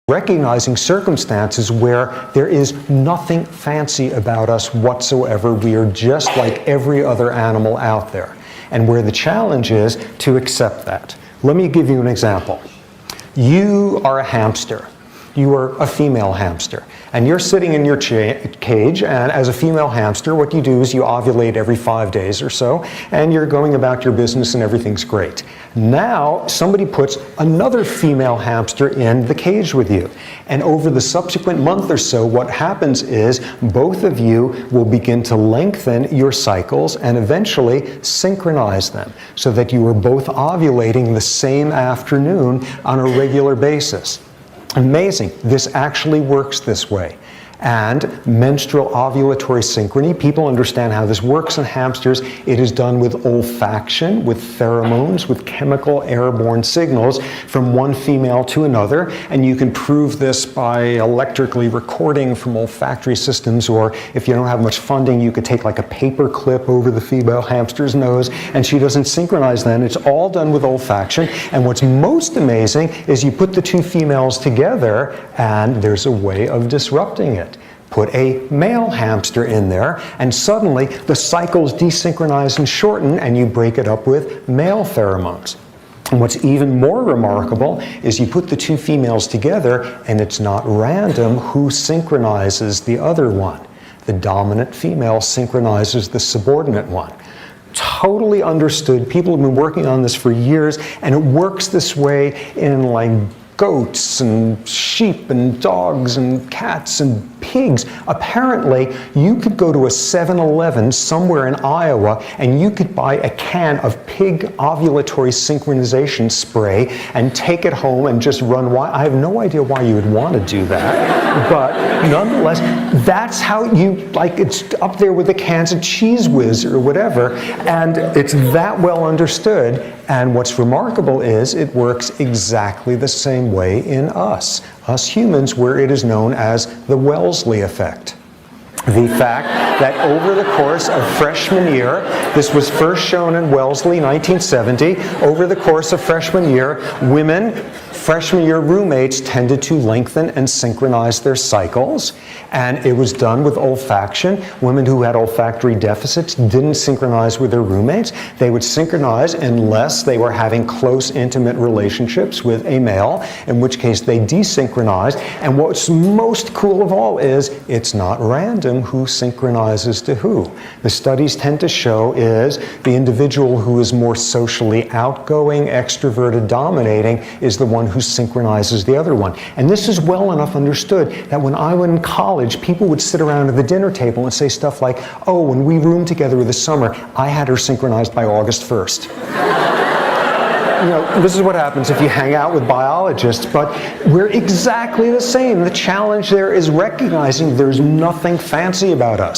recognizing circumstances where there is nothing fancy about us whatsoever. We are just like every other animal out there. And where the challenge is to accept that. Let me give you an example. You are a hamster. You are a female hamster. And you're sitting in your cage, and as a female hamster, what you do is you ovulate every 5 days or so, and you're going about your business and everything's great. Now, somebody puts another female hamster in the cage with you. And over the subsequent month or so, what happens is both of you will begin to lengthen your cycles and eventually synchronize them so that you are both ovulating the same afternoon on a regular basis. Amazing. This actually works this way. And menstrual ovulatory synchrony, people understand how this works in hamsters. It is done with olfaction, with pheromones, with chemical airborne signals from one female to another. And you can prove this by electrically recording from olfactory systems, or if you don't have much funding, you could take like a paper clip over the female hamster's nose, and she doesn't synchronize then. It's all done with olfaction. And what's most amazing is you put the two females together, and there's a way of disrupting it. Put a male hamster in there, and suddenly the cycles desynchronize and shorten, and you break it up with male pheromones. And what's even more remarkable is you put the two females together, and it's not random who synchronizes the other one. The dominant female synchronizes the subordinate one. Totally understood. People have been working on this for years, and it works this way in like goats and sheep and dogs and cats and pigs. Apparently, you could go to a 7-Eleven somewhere in Iowa and you could buy a can of pig ovulatory synchronization spray and take it home and just run wild. I have no idea why you would want to do that, but nonetheless, that's how you, like, it's up there with the cans of Cheese Whiz or whatever, and it's that well understood. And what's remarkable is it works exactly the same way in us humans, where it is known as the Wellesley effect. The fact that over the course of freshman year, this was first shown in Wellesley, 1970, over the course of freshman year, freshman year roommates tended to lengthen and synchronize their cycles, and it was done with olfaction. Women who had olfactory deficits didn't synchronize with their roommates. They would synchronize unless they were having close, intimate relationships with a male, in which case they desynchronized. And what's most cool of all is it's not random who synchronizes to who. The studies tend to show is the individual who is more socially outgoing, extroverted, dominating, is the one who synchronizes the other one. And this is well enough understood that when I was in college, people would sit around at the dinner table and say stuff like, oh, when we roomed together this summer, I had her synchronized by August 1st. You know, this is what happens if you hang out with biologists, but we're exactly the same. The challenge there is recognizing there's nothing fancy about us.